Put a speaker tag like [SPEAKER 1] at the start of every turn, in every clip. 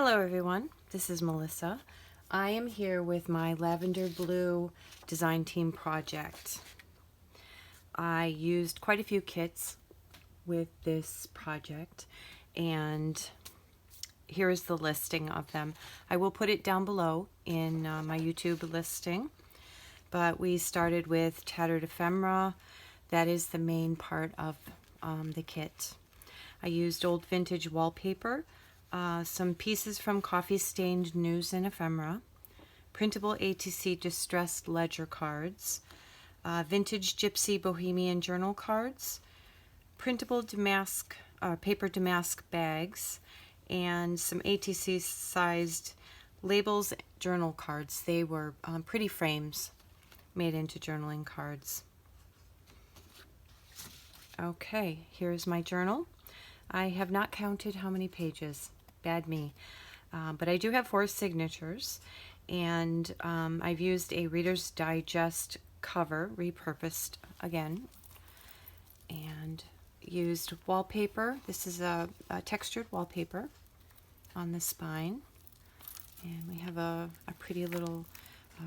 [SPEAKER 1] Hello everyone, this is Melissa. I am here with my Lavender Blue design team project. I used quite a few kits with this project and here is the listing of them. I will put it down below in my YouTube listing, but we started with Tattered Ephemera. That is the main part of the kit. I used old vintage wallpaper, some pieces from Coffee Stained News and Ephemera, Printable ATC distressed ledger cards, vintage Gypsy Bohemian journal cards, printable damask, paper damask bags, and some ATC sized labels journal cards. They were pretty frames made into journaling cards. Okay, here's my journal. I have not counted how many pages. Bad me. But I do have 4 signatures, and I've used a Reader's Digest cover, repurposed again, and used wallpaper. This is a textured wallpaper on the spine, and we have a pretty little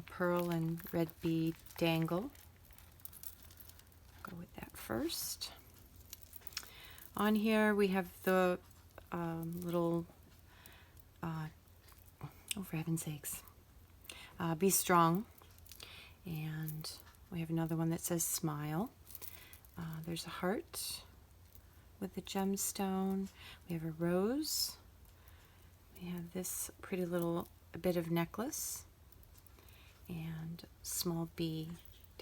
[SPEAKER 1] pearl and red bead dangle. Go with that first. On here we have the little, oh for heaven's sakes, Be Strong, and we have another one that says Smile. There's a heart with a gemstone. We have a rose. We have this pretty little bit of necklace and small bee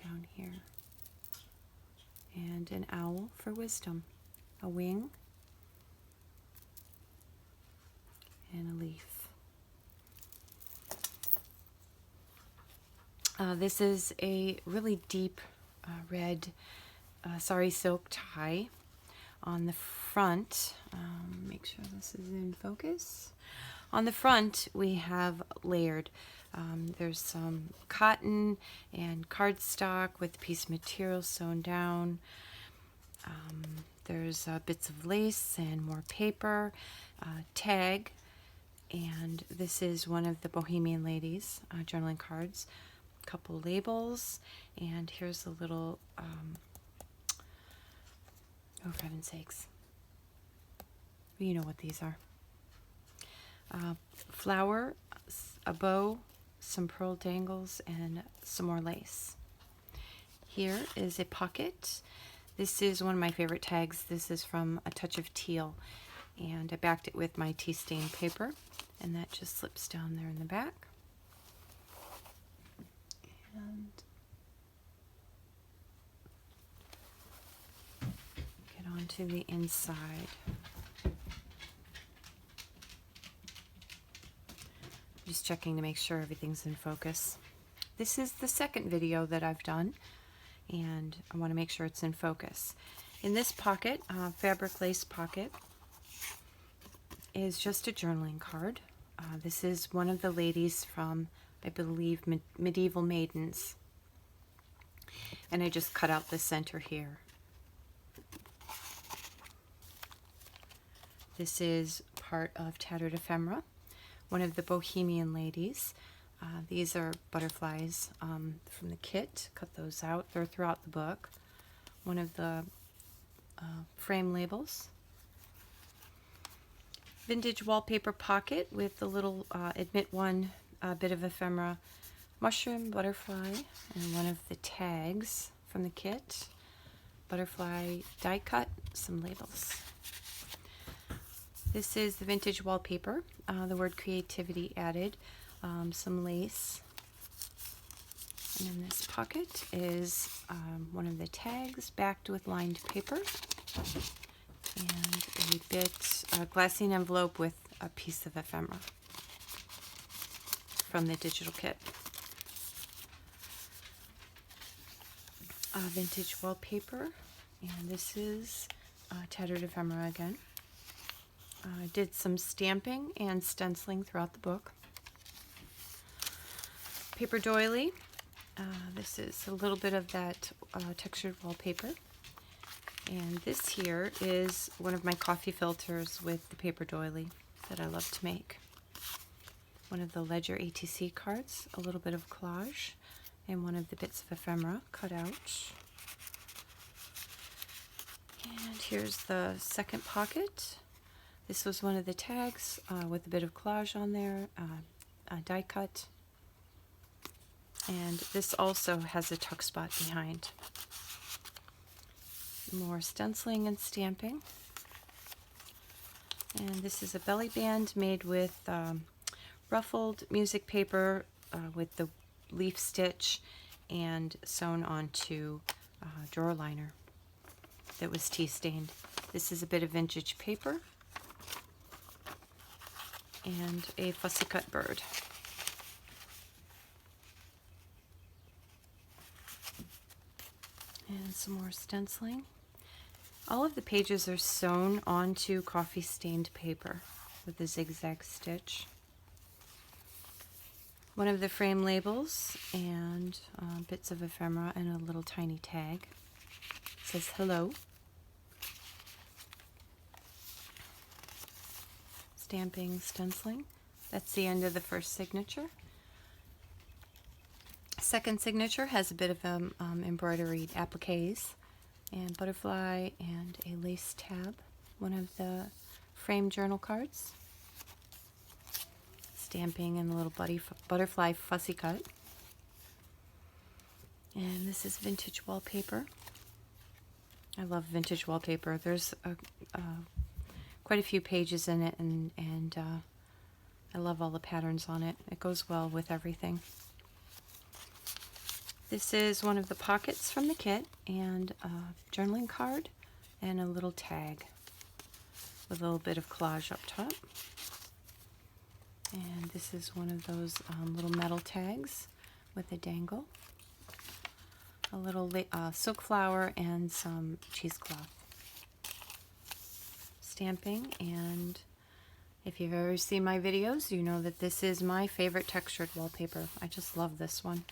[SPEAKER 1] down here, and an owl for wisdom, a wing, and a leaf. This is a really deep red sari silk tie. On the front, make sure this is in focus. On the front we have layered. There's some cotton and cardstock with piece material sewn down. There's bits of lace and more paper, tag, and this is one of the Bohemian ladies journaling cards. A couple labels, and here's a little, oh for heaven's sakes, you know what these are. Flower, a bow, some pearl dangles, and some more lace. Here is a pocket. This is one of my favorite tags. This is from A Touch of Teal, and I backed it with my tea stain paper, and that just slips down there in the back. And get on to the inside. Just checking to make sure everything's in focus. This is the second video that I've done, and I want to make sure it's in focus. In this pocket, fabric lace pocket, is just a journaling card. This is one of the ladies from, I believe, Medieval Maidens, and I just cut out the center here. This is part of Tattered Ephemera, one of the Bohemian ladies. These are butterflies from the kit. Cut those out. They're throughout the book. One of the frame labels. Vintage wallpaper pocket with the little admit one bit of ephemera, mushroom, butterfly, and one of the tags from the kit. Butterfly die cut, some labels. This is the vintage wallpaper, the word creativity added, some lace. And in this pocket is one of the tags backed with lined paper, and a glassine envelope with a piece of ephemera from the digital kit. Vintage wallpaper, and this is Tattered Ephemera again. I did some stamping and stenciling throughout the book. Paper doily. This is a little bit of that textured wallpaper. And this here is one of my coffee filters with the paper doily that I love to make. one of the Ledger ATC cards, a little bit of collage, and one of the bits of ephemera cut out. And here's the second pocket. This was one of the tags with a bit of collage on there, a die cut. And this also has a tuck spot behind. More stenciling and stamping. And this is a belly band made with ruffled music paper with the leaf stitch and sewn onto drawer liner that was tea stained. This is a bit of vintage paper and a fussy cut bird. And some more stenciling. All of the pages are sewn onto coffee stained paper with a zigzag stitch. One of the frame labels and bits of ephemera and a little tiny tag. It says hello. Stamping, stenciling. That's the end of the first signature. Second signature has a bit of embroidered appliques and butterfly and a lace tab. One of the framed journal cards. Stamping and a little butterfly fussy cut. And this is vintage wallpaper. I love vintage wallpaper. There's quite a few pages in it, and I love all the patterns on it. It goes well with everything. This is one of the pockets from the kit, and a journaling card and a little tag with a little bit of collage up top. And this is one of those little metal tags with a dangle, a little silk flower, and some cheesecloth. Stamping, and if you've ever seen my videos, you know that this is my favorite textured wallpaper. I just love this one.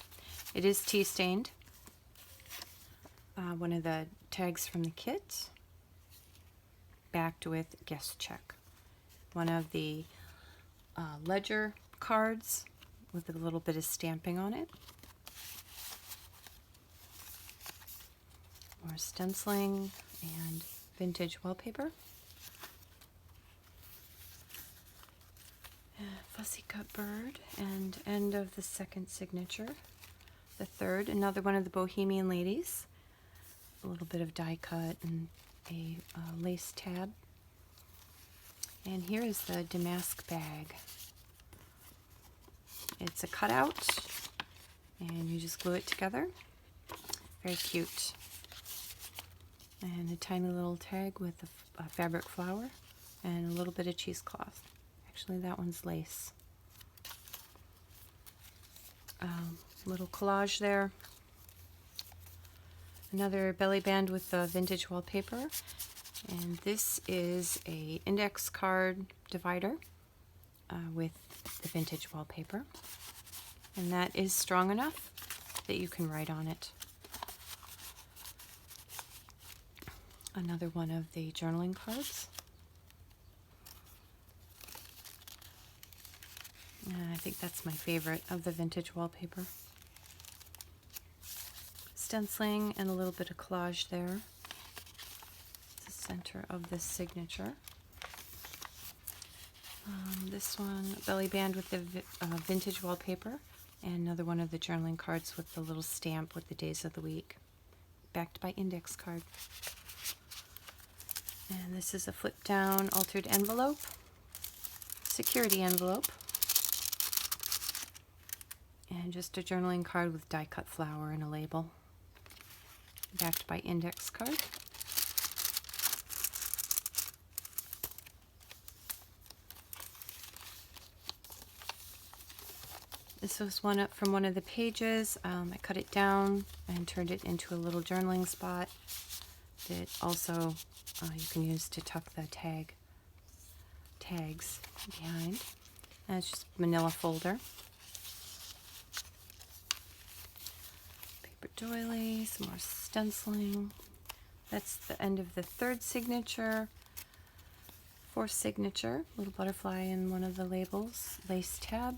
[SPEAKER 1] It is tea stained. One of the tags from the kit, backed with guest check. One of the ledger cards with a little bit of stamping on it. More stenciling and vintage wallpaper. Fussy cut bird, and end of the second signature. The third, another one of the Bohemian ladies. A little bit of die cut and a lace tab. And here is the damask bag. It's a cutout, and you just glue it together. Very cute. And a tiny little tag with a fabric flower and a little bit of cheesecloth. Actually, that one's lace. Little collage there. Another belly band with the vintage wallpaper. And this is a index card divider with the vintage wallpaper. And that is strong enough that you can write on it. Another one of the journaling cards. I think that's my favorite of the vintage wallpaper. Stenciling and a little bit of collage there. It's the center of the signature. This one, belly band with the vintage wallpaper, and another one of the journaling cards with the little stamp with the days of the week, backed by index card. And this is a flip down altered envelope, security envelope, and just a journaling card with die cut flower and a label, backed by index card. This was one up from one of the pages. I cut it down and turned it into a little journaling spot that also you can use to tuck the tags behind. And it's just manila folder. Paper doily, some more stenciling. That's the end of the third signature. Fourth signature, little butterfly in one of the labels, lace tab.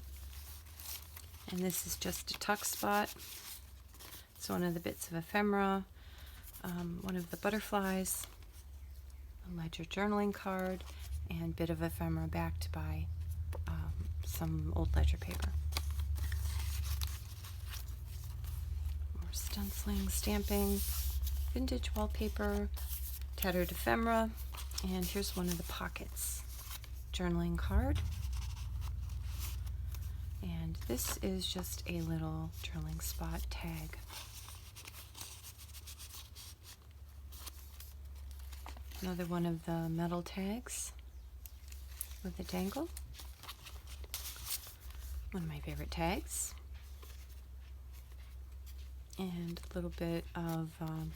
[SPEAKER 1] And this is just a tuck spot. It's one of the bits of ephemera, one of the butterflies, a ledger journaling card, and bit of ephemera backed by some old ledger paper. More stenciling, stamping, vintage wallpaper, tattered ephemera, and here's one of the pockets. Journaling card. And this is just a little journaling spot tag. Another one of the metal tags with a dangle. One of my favorite tags. And a little bit of, oh,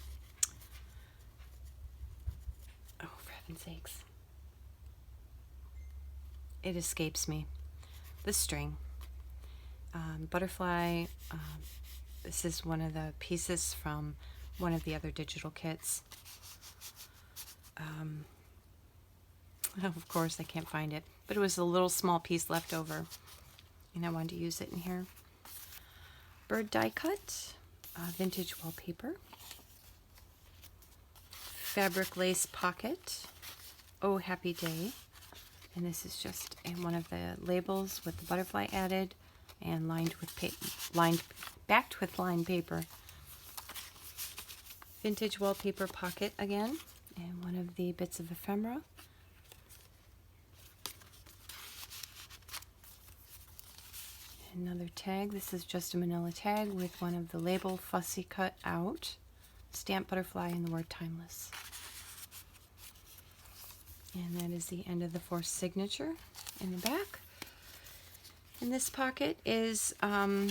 [SPEAKER 1] for heaven's sakes. It escapes me. The string. Butterfly. This is one of the pieces from one of the other digital kits. Of course, I can't find it, but it was a little small piece left over, and I wanted to use it in here. Bird die cut, vintage wallpaper, fabric lace pocket, oh happy day, and this is just one of the labels with the butterfly added and backed with lined paper. Vintage wallpaper pocket again, and one of the bits of ephemera. Another tag. This is just a manila tag with one of the label fussy cut out. Stamp butterfly and the word timeless. And that is the end of the forced signature in the back. In this pocket is, I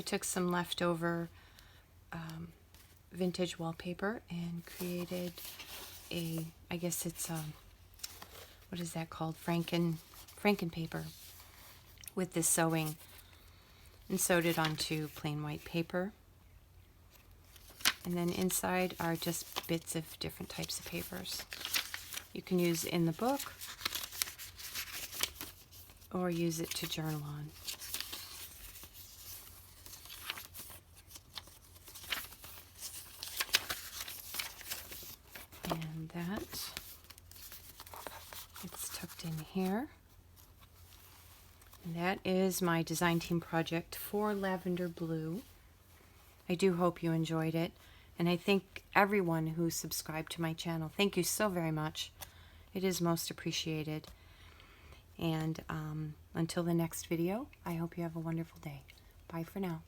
[SPEAKER 1] took some leftover vintage wallpaper and created a, I guess it's, what is that called? Franken paper with this sewing, and sewed it onto plain white paper. And then inside are just bits of different types of papers. You can use in the book or use it to journal on. And that, it's tucked in here. And that is my design team project for Lavender Blu. I do hope you enjoyed it, and I thank everyone who subscribed to my channel. Thank you so very much. It is most appreciated. And until the next video, I hope you have a wonderful day. Bye for now.